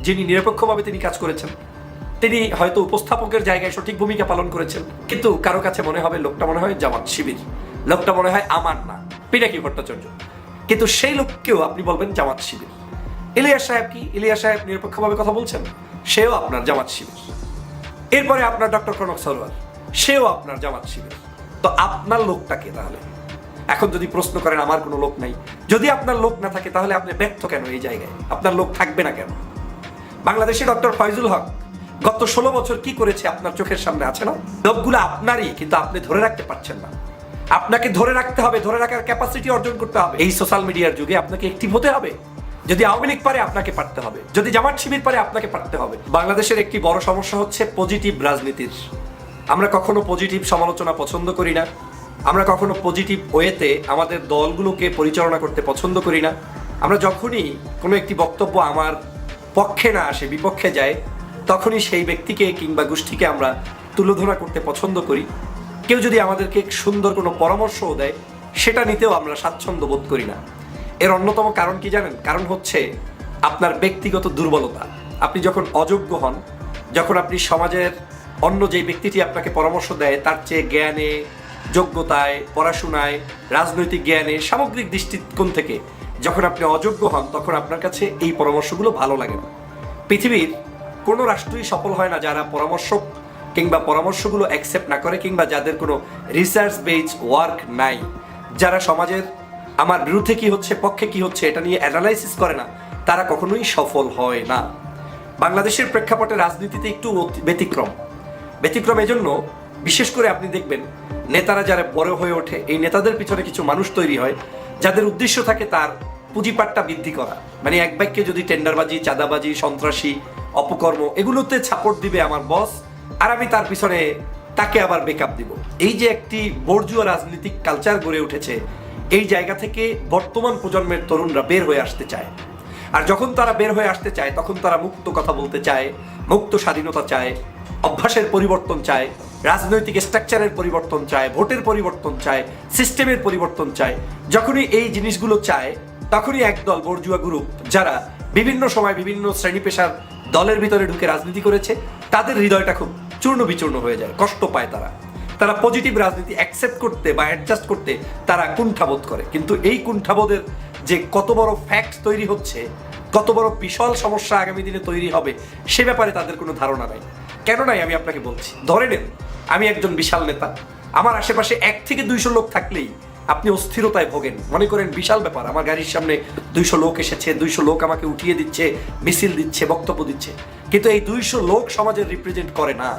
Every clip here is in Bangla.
যিনি নিরপেক্ষভাবে তিনি কাজ করেছেন, তিনি হয়তো উপস্থাপকের জায়গায় সঠিক ভূমিকা পালন করেছেন, কিন্তু কারো কাছে মনে হবে লোকটা মনে হয় জামাত শিবির, লোকটা মনে হয় আমার না, পিনাকি ভট্টাচার্য, কিন্তু সেই লোককেও আপনি বলবেন জামাত শিবির। ইলিয়াস সাহেব কি? ইলিয়াস সাহেব নিরপেক্ষভাবে কথা বলছেন, সেও আপনার জামাত শিবির। এরপরে আপনার ডক্টর কনক সারোয়ার, সেও আপনার জামাত শিবির। তো আপনার লোকটাকে তাহলে এখন যদি প্রশ্ন করেন আমার কোনো লোক নাই, যদি আপনার লোক না থাকে তাহলে আপনি ব্যর্থ কেন এই জায়গায়? আপনার লোক থাকবে না কেন? বাংলাদেশে ডক্টর ফয়জুল হক গত 16 বছর কি করেছে আপনার চোখের সামনে আছে না? লোকগুলো আপনারই, কিন্তু আপনি ধরে রাখতে পারছেন না। আপনাকে ধরে রাখতে হবে, ধরে রাখার ক্যাপাসিটি অর্জন করতে হবে। এই সোশ্যাল মিডিয়ার যুগে আপনাকে অ্যাক্টিভ হতে হবে। যদি আওয়ামী লীগ পারে আপনাকে পারতে হবে, যদি জামাত শিবির পারে আপনাকে পারতে হবে। বাংলাদেশের একটি বড় সমস্যা হচ্ছে পজিটিভ রাজনীতির। আমরা কখনো পজিটিভ সমালোচনা পছন্দ করি না, আমরা কখনো পজিটিভ ওয়েতে আমাদের দলগুলোকে পরিচালনা করতে পছন্দ করি না। আমরা যখনই কোনো একটি বক্তব্য আমার পক্ষে না আসে, বিপক্ষে যায়, তখনই সেই ব্যক্তিকে কিংবা গোষ্ঠীকে আমরা তুলোধনা করতে পছন্দ করি। কেউ যদি আমাদেরকে সুন্দর কোনো পরামর্শও দেয়, সেটা নিতেও আমরা স্বাচ্ছন্দ্য বোধ করি না। এর অন্যতম কারণ কি জানেন? কারণ হচ্ছে আপনার ব্যক্তিগত দুর্বলতা। আপনি যখন অযোগ্য হন, যখন আপনি সমাজের অন্য যে ব্যক্তিটি আপনাকে পরামর্শ দেয় তার চেয়ে জ্ঞানে, যোগ্যতায়, পড়াশোনায়, রাজনৈতিক জ্ঞানে, সামগ্রিক দৃষ্টিকোণ থেকে যখন আপনি অযোগ্য হন, তখন আপনার কাছে এই পরামর্শগুলো ভালো লাগে না। পৃথিবীর কোনো রাষ্ট্রই সফল হয় না যারা পরামর্শক কিংবা পরামর্শগুলো অ্যাকসেপ্ট না করে, কিংবা যাদের কোনো রিসার্চ বেস ওয়ার্ক নাই, যারা সমাজের আমার বিরুদ্ধে কি হচ্ছে, পক্ষে কি হচ্ছে এটা নিয়ে অ্যানালাইসিস করে না, তারা কখনোই সফল হয় না। বাংলাদেশের প্রেক্ষাপটে রাজনীতিতে একটু ব্যতিক্রম এজন্য, বিশেষ করে আপনি দেখবেন নেতারা যারা বড় হয়ে ওঠে, এই নেতাদের পিছনে কিছু মানুষ তৈরি হয় যাদের উদ্দেশ্য থাকে তার পুঁজিপাটটা বৃদ্ধি করা। মানে এক বাক্যে যদি টেন্ডারবাজি, চাঁদাবাজি, সন্ত্রাসী, অপকর্ম এগুলোতে সাপোর্ট দিবে আমার বস, আর আমি তার পিছনে তাকে আবার ব্যাকআপ দিব। এই যে একটি বর্জুয়া রাজনৈতিক কালচার গড়ে উঠেছে, এই জায়গা থেকে বর্তমান প্রজন্মের তরুণরা বের হয়ে আসতে চায়। আর যখন তারা বের হয়ে আসতে চায়, তখন তারা মুক্ত কথা বলতে চায়, মুক্ত স্বাধীনতা চায়, অভ্যাসের পরিবর্তন চায়, রাজনৈতিক স্ট্রাকচারের পরিবর্তন চায়, ভোটের পরিবর্তন চায়, সিস্টেমের পরিবর্তন চায়। যখনই এই জিনিসগুলো চায়, তখনই একদল বর্জুয়া গ্রুপ যারা বিভিন্ন সময় বিভিন্ন শ্রেণী পেশার দলের ভিতরে ঢুকে রাজনীতি করেছে, তাদের হৃদয়টা খুব চূর্ণ বিচূর্ণ হয়ে যায়, কষ্ট পায়। তারা পজিটিভ রাজনীতি অ্যাকসেপ্ট করতে বা অ্যাডজাস্ট করতে তারা কুণ্ঠাবোধ করে। কিন্তু এই কুণ্ঠাবোধের যে কত বড় ফ্যাক্ট তৈরি হচ্ছে, কত বড় বিশাল সমস্যা আগামী দিনে তৈরি হবে, সে ব্যাপারে তাদের কোনো ধারণা নাই। কেন নাই আমি আপনাকে বলছি। ধরে নেন আমি একজন বিশাল নেতা, আমার আশেপাশে 1 থেকে 200 লোক থাকলেই আপনি অস্থিরতায় ভোগেন। মনে করেন বিশাল ব্যাপার, আমার গাড়ির সামনে 200 লোক এসেছে, 200 লোক আমাকে উঠিয়ে দিচ্ছে, মিছিল দিচ্ছে, বক্তব্য দিচ্ছে, কিন্তু এই 200 লোক সমাজের রিপ্রেজেন্ট করে না।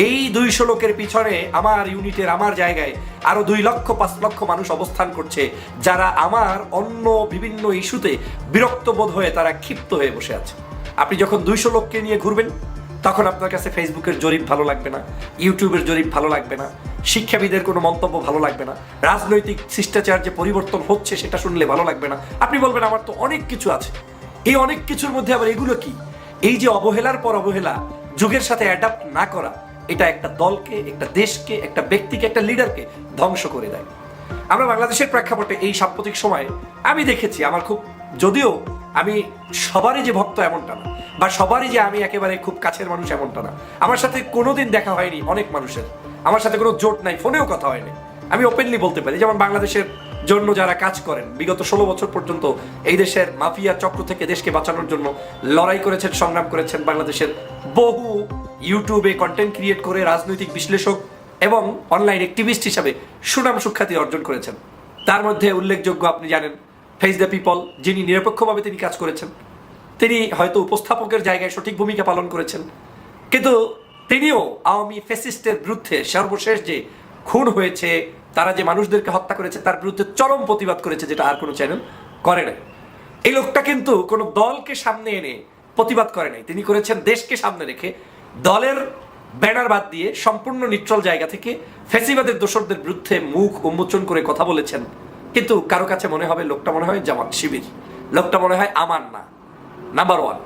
এই 200 লোকের পিছনে আমার ইউনিটের, আমার জায়গায় আরো 2 লক্ষ 5 লক্ষ মানুষ অবস্থান করছে, যারা আমার অন্য বিভিন্ন ইস্যুতে বিরক্ত বোধ হয়ে তারা ক্ষিপ্ত হয়ে বসে আছে। আপনি যখন 200 লোককে নিয়ে ঘুরবেন, তখন আপনার কাছে ফেসবুকের জরিপ ভালো লাগবে না, ইউটিউবের জরিপ ভালো লাগবে না, শিক্ষাবিদের কোনো মন্তব্য ভালো লাগবে না, রাজনৈতিক শিষ্টাচার যে পরিবর্তন হচ্ছে সেটা শুনলে ভালো লাগবে না। আপনি বলবেন আমার তো অনেক কিছু আছে। এই অনেক কিছুর মধ্যে আবার এগুলো কি? এই যে অবহেলার পর অবহেলা, যুগের সাথে অ্যাডাপ্ট না করা, এটা একটা দলকে, একটা দেশকে, একটা ব্যক্তিকে, একটা লিডারকে ধ্বংস করে দেয়। আমরা বাংলাদেশের প্রেক্ষাপটে এই সাম্প্রতিক সময়ে আমি দেখেছি, আমার খুব, যদিও আমি সবারই যে ভক্ত এমনটা না, বা সবারই যে আমি একেবারে খুব কাছের মানুষ এমনটা না। আমার সাথে কোনোদিন দেখা হয়নি অনেক মানুষের, আমার সাথে কোনো জোট নাই, ফোনেও কথা হয়নি। আমি ওপেনলি বলতে পারি, যেমন বাংলাদেশের জন্য যারা কাজ করেন, বিগত 16 বছর পর্যন্ত এই দেশের মাফিয়া চক্র থেকে দেশকে বাঁচানোর জন্য লড়াই করেছেন, সংগ্রাম করেছেন, বাংলাদেশের বহু ইউটিউবে কন্টেন্ট ক্রিয়েট করে রাজনৈতিক বিশ্লেষক এবং অনলাইন অ্যাক্টিভিস্ট হিসাবে সুনাম সুখ্যাতি অর্জন করেছেন। তার মধ্যে উল্লেখযোগ্য, আপনি জানেন, ফেস দ্য পিপল, যিনি নিরপেক্ষভাবে তিনি কাজ করেছেন, তিনি হয়তো উপস্থাপকের জায়গায় সঠিক ভূমিকা পালন করেছেন, কিন্তু তিনিও আওয়ামী ফ্যাসিস্টের বিরুদ্ধে সর্বশেষ যে খুন হয়েছে, তারা যে মানুষদেরকে হত্যা করেছে, তার বিরুদ্ধে চরম প্রতিবাদ করেছে, যেটা আর কোনো চ্যানেল করে নাই। এই লোকটা কিন্তু কোনো দলকে সামনে এনে প্রতিবাদ করে নাই, তিনি করেছেন দেশকে সামনে রেখে, দলের ব্যানার বাদ দিয়ে সম্পূর্ণ নিউট্রাল জায়গা থেকে ফ্যাসিবাদের দোসরদের বিরুদ্ধে মুখ উন্মোচন করে কথা বলেছেন। কিন্তু কারো কাছে মনে হবে লোকটা মনে হয় জামাত শিবির, লোকটা মনে হয় আমার না। নাম্বার 1,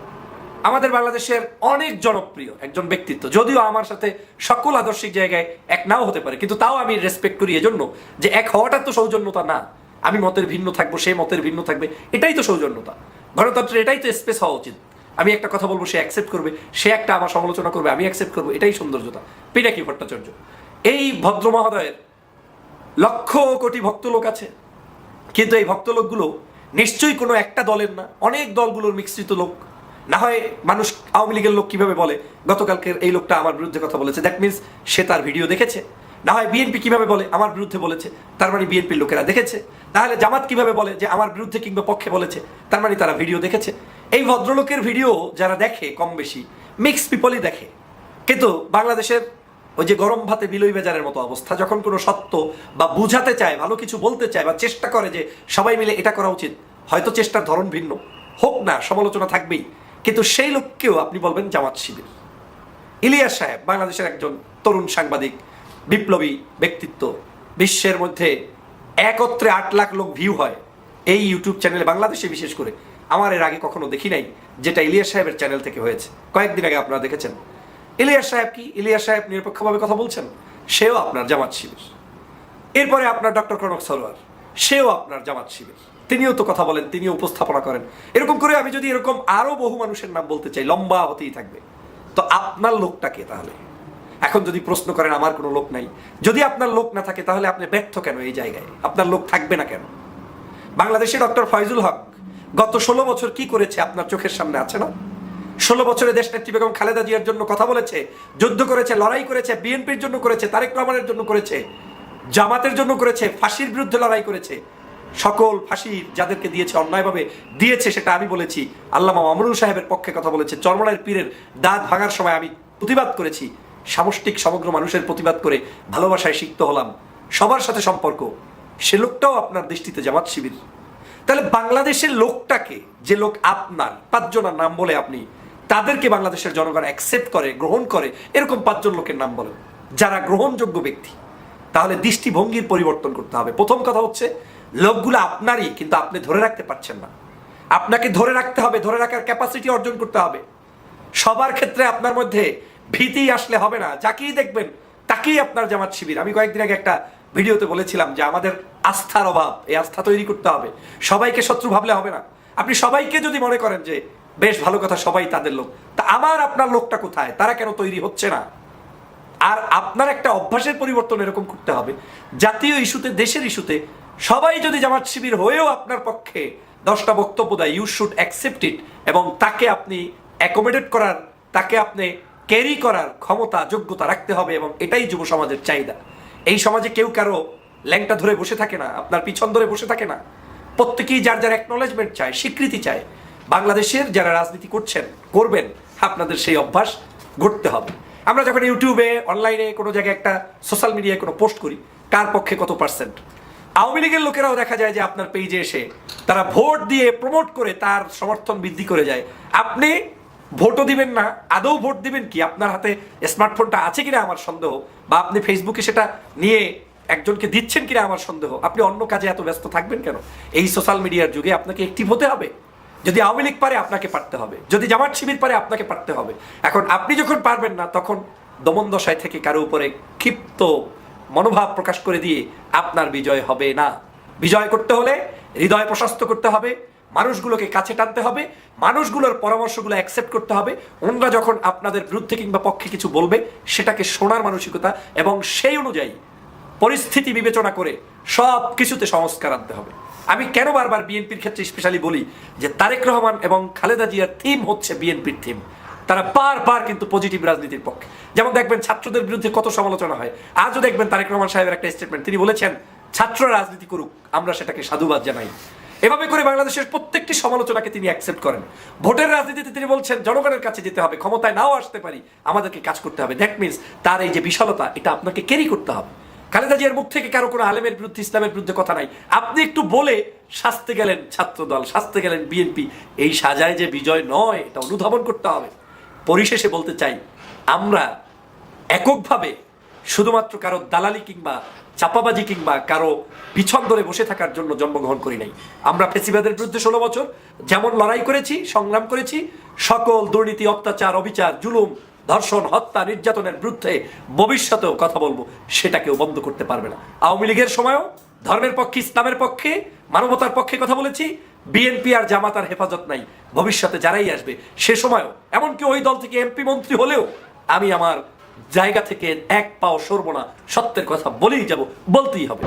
আমাদের বাংলাদেশের অনেক জনপ্রিয় একজন ব্যক্তিত্ব, যদিও আমার সাথে সকল আদর্শিক জায়গায় এক নাও হতে পারে, কিন্তু তাও আমি রেসপেক্ট করি এজন্য যে এক হওয়াটা তো সৌজন্যতা না। আমি মতের ভিন্ন থাকবো, সে মতের ভিন্ন থাকবে, এটাই তো সৌজন্যতা। গণতন্ত্রের এটাই তো স্পেস হওয়া উচিত। আমি একটা কথা বলবো, সে অ্যাকসেপ্ট করবে, সে একটা আমার সমালোচনা করবে, আমি অ্যাকসেপ্ট করবো, এটাই সৌন্দর্যতা। পিনাকি ভট্টাচার্য, এই ভদ্র মহোদয়ের লক্ষ কোটি ভক্ত লোক আছে, কিন্তু এই ভক্ত লোকগুলো নিশ্চয়ই কোনো একটা দলের না, অনেক দলগুলোর মিশ্রিত লোক। না হয় মানুষ আওয়ামী লীগের লোক কিভাবে বলে গতকালকের এই লোকটা আমার বিরুদ্ধে কথা বলেছে, দ্যাট মিনস সে তার ভিডিও দেখেছে। না হয় বিএনপি কিভাবে বলে আমার বিরুদ্ধে বলেছে, তার মানে বিএনপির লোকেরা দেখেছে। তাহলে জামাত কিভাবে বলে যে আমার বিরুদ্ধে কিংবা পক্ষে বলেছে, তার মানে তারা ভিডিও দেখেছে। এই ভদ্রলোকের ভিডিও যারা দেখে কম বেশি মিক্স পিপলই দেখে। কিন্তু বাংলাদেশের ওই যে গরম ভাতে বিলই বেজারের মতো অবস্থা, যখন কোনো সত্য বা বুঝাতে চায়, ভালো কিছু বলতে চায় বা চেষ্টা করে যে সবাই মিলে এটা করা উচিত, হয়তো চেষ্টার ধরন ভিন্ন হোক না, সমালোচনা থাকবেই, কিন্তু সেই লোককেও আপনি বলবেন জামাত শিবির। ইলিয়াস সাহেব বাংলাদেশের একজন তরুণ সাংবাদিক, বিপ্লবী ব্যক্তিত্ব, বিশ্বের মধ্যে একত্রে 8 লাখ লোক ভিউ হয় এই ইউটিউব চ্যানেলে, বাংলাদেশে বিশেষ করে। আমার এর আগে কখনো দেখি নাই যেটা ইলিয়াস সাহেবের চ্যানেল থেকে হয়েছে। কয়েকদিন আগে আপনারা দেখেছেন ইলিয়াস সাহেব কি, ইলিয়াস সাহেব নিরপেক্ষভাবে কথা বলছেন, সেও আপনার জামাত শিবির। এরপরে আপনার ডক্টর কনক সরোয়ার, সেও আপনার জামাত শিবির, তিনিও তো কথা বলেন, তিনিও উপস্থাপনা করেন। এরকম করে আমি যদি এরকম আরো বহু মানুষের নাম বলতে চাই, লম্বা হতেই থাকবে। তো আপনার লোকটাকে তাহলে এখন যদি প্রশ্ন করেন আমার কোনো লোক নাই, যদি আপনার লোক না থাকে তাহলে আপনি ব্যর্থ কেন এই জায়গায়, আপনার লোক থাকবে না কেন? বাংলাদেশে ডক্টর ফয়জুল হক গত 16 বছর কি করেছে আপনার চোখের সামনে আছে না? 16 বছরে দেশনেত্রী বেগম খালেদা জিয়ার জন্য কথা বলেছে, যুদ্ধ করেছে, লড়াই করেছে, বিএনপির জন্য করেছে, তারেক রহমানের জন্য করেছে, জামাতের জন্য করেছে, ফাঁসির বিরুদ্ধে লড়াই করেছে। সকল ফাঁসি যাদেরকে দিয়েছে, অন্যায়ভাবে দিয়েছে, সেটা আমি বলেছি। আল্লামা মামুনুল সাহেবের পক্ষে কথা বলেছে। চরমনাইয়ের পীরের দাঁত ভাঙার সময় আমি প্রতিবাদ করেছি। সামষ্টিক সমগ্র মানুষের প্রতিবাদ করে ভালোবাসায় সিক্ত হলাম, সবার সাথে সম্পর্ক। সে লোকটাও আপনার দৃষ্টিতে জামাত শিবির। তাহলে বাংলাদেশের লোকটাকে, যে লোক আপনার 5 জনের নাম বলে আপনি তাদেরকে বাংলাদেশের জনগণ অ্যাকসেপ্ট করে, গ্রহণ করে, এরকম 5 জন লোকের নাম বলেন যারা গ্রহণযোগ্য ব্যক্তি। তাহলে দৃষ্টিভঙ্গির পরিবর্তন করতে হবে। প্রথম কথা হচ্ছে লোকগুলো আপনারই, কিন্তু আপনি ধরে রাখতে পারছেন না। আপনাকে ধরে রাখতে হবে, ধরে রাখার ক্যাপাসিটি অর্জন করতে হবে। সবার ক্ষেত্রে আপনার মধ্যে ভীতি আসলে হবে না। যাকেই দেখবেন তাকেই আপনার জামাত শিবির। আমি কয়েকদিন আগে একটা ভিডিওতে বলেছিলাম যে আমাদের আস্থার অভাব, এই আস্থা তৈরি করতে হবে। সবাইকে শত্রু ভাবলে হবে না। আপনি সবাইকে যদি মনে করেন যে বেশ ভালো কথা, সবাই তাদের লোক, তা আমার আপনার লোকটা কোথায়? তারা কেন তৈরি হচ্ছে না? আর আপনার একটা অভ্যাসের পরিবর্তন এরকম করতে হবে, জাতীয় ইস্যুতে, দেশের ইস্যুতে সবাই যদি জামাত শিবির হয়েও আপনার পক্ষে 10টা বক্তব্য দেয়, ইউ শুড অ্যাকসেপ্ট ইট, এবং তাকে আপনি অ্যাকোমোডেট করার, তাকে আপনি ক্যারি করার ক্ষমতা, যোগ্যতা রাখতে হবে। এবং এটাই যুব সমাজের চাহিদা। এই সমাজে কেউ কারো ল্যাংটা ধরে বসে থাকে না, আপনার পিছন ধরে বসে থাকে না। প্রত্যেকেই যার যার অ্যাকনোলেজমেন্ট চায়, স্বীকৃতি চায়। বাংলাদেশের যারা রাজনীতি করছেন, করবেন, আপনাদের সেই অভ্যাস গড়তে হবে। আমরা যখন ইউটিউবে, অনলাইনে, কোনো জায়গায় একটা সোশ্যাল মিডিয়ায় কোনো পোস্ট করি, কার পক্ষে কত পার্সেন্ট, আওয়ামী লীগের লোকেরাও দেখা যায় যে আপনার পেজে এসে তারা ভোট দিয়ে প্রমোট করে তার সমর্থন বৃদ্ধি করে যায়। আপনি ভোটও দিবেন না, আদৌ ভোট দিবেন কি? আপনার হাতে স্মার্টফোনটা আছে কিনা আমার সন্দেহ, বা আপনি ফেসবুকে সেটা নিয়ে একজনকে দিচ্ছেন কিনা আমার সন্দেহ। আপনি অন্য কাজে এত ব্যস্ত থাকবেন কেন? এই সোশ্যাল মিডিয়ার যুগে আপনাকে অ্যাক্টিভ হতে হবে। যদি আওয়ামী লীগ পারে আপনাকে পারতে হবে, যদি জামাত শিবির পারে আপনাকে পারতে হবে। এখন আপনি যখন পারবেন না, তখন দমন দশায় থেকে কারো উপরে ক্ষিপ্ত মনোভাব প্রকাশ করে দিয়ে আপনার বিজয় হবে না। বিজয় করতে হলে হৃদয় প্রশস্ত করতে হবে, মানুষগুলোকে কাছে টানতে হবে, মানুষগুলোর পরামর্শগুলো অ্যাকসেপ্ট করতে হবে। ওনারা যখন আপনাদের বিরুদ্ধে কিংবা পক্ষে কিছু বলবে, সেটাকে শোনার মানসিকতা এবং সেই অনুযায়ী পরিস্থিতি বিবেচনা করে সব কিছুতে সংস্কার আনতে হবে। আমি কেন বারবার বিএনপির ক্ষেত্রে স্পেশালি বলি যে তারেক রহমান এবং খালেদা জিয়ার থিম হচ্ছে বিএনপির থিম। তারা বারবার কিন্তু পজিটিভ রাজনীতির পক্ষে। যেমন দেখবেন ছাত্রদের বিরুদ্ধে কত সমালোচনা হয়। আজও দেখবেন তারেক রহমান সাহেবের একটা স্টেটমেন্ট, তিনি বলেছেন ছাত্ররা রাজনীতি করুক, আমরা সেটাকে সাধুবাদ জানাই। এভাবে করে বাংলাদেশের প্রত্যেকটি সমালোচনাকে তিনি অ্যাকসেপ্ট করেন। ভোটের রাজনীতিতে তিনি বলছেন জনগণের কাছে যেতে হবে, ক্ষমতায় নাও আসতে পারি, আমাদেরকে কাজ করতে হবে। দ্যাট মিনস তার এই যে বিশালতা, এটা আপনাকে ক্যারি করতে হবে। খালেদা জিয়ার মুখ থেকে কারো কোনো আলেমের বিরুদ্ধে, ইসলামের বিরুদ্ধে কথা নাই। আপনি একটু বলে শাস্তে গেলেন ছাত্রদল, শাস্তে গেলেন বিএনপি, এই সাজায় যে বিজয় নয়, এটা অনুধাবন করতে হবে। পরিশেষে বলতে চাই, আমরা এককভাবে শুধুমাত্র কারো দালালি কিংবা চাপাবাজি কিংবা কারো পিছন ধরে বসে থাকার জন্য জন্মগ্রহণ করি নাই। আমরা ফেসিবাদের বিরুদ্ধে 16 বছর যেমন লড়াই করেছি, সংগ্রাম করেছি, সকল দুর্নীতি, অত্যাচার, অবিচার, জুলুম, ধর্ষণ, হত্যা, নির্যাতনের বিরুদ্ধে ভবিষ্যতেও কথা বলবো। সেটা কেউ বন্ধ করতে পারবে না। আওয়ামী লীগের সময়ও ধর্মের পক্ষে, ইসলামের পক্ষে, মানবতার পক্ষে কথা বলেছি। বিএনপি আর জামাতার হেফাজত নাই, ভবিষ্যতে যারাই আসবে সে সময়ও, এমনকি ওই দল থেকে এমপি মন্ত্রী হলেও আমি আমার জায়গা থেকে এক পাও সরব না, সত্যের কথা বলেই যাব, বলতেই হবে।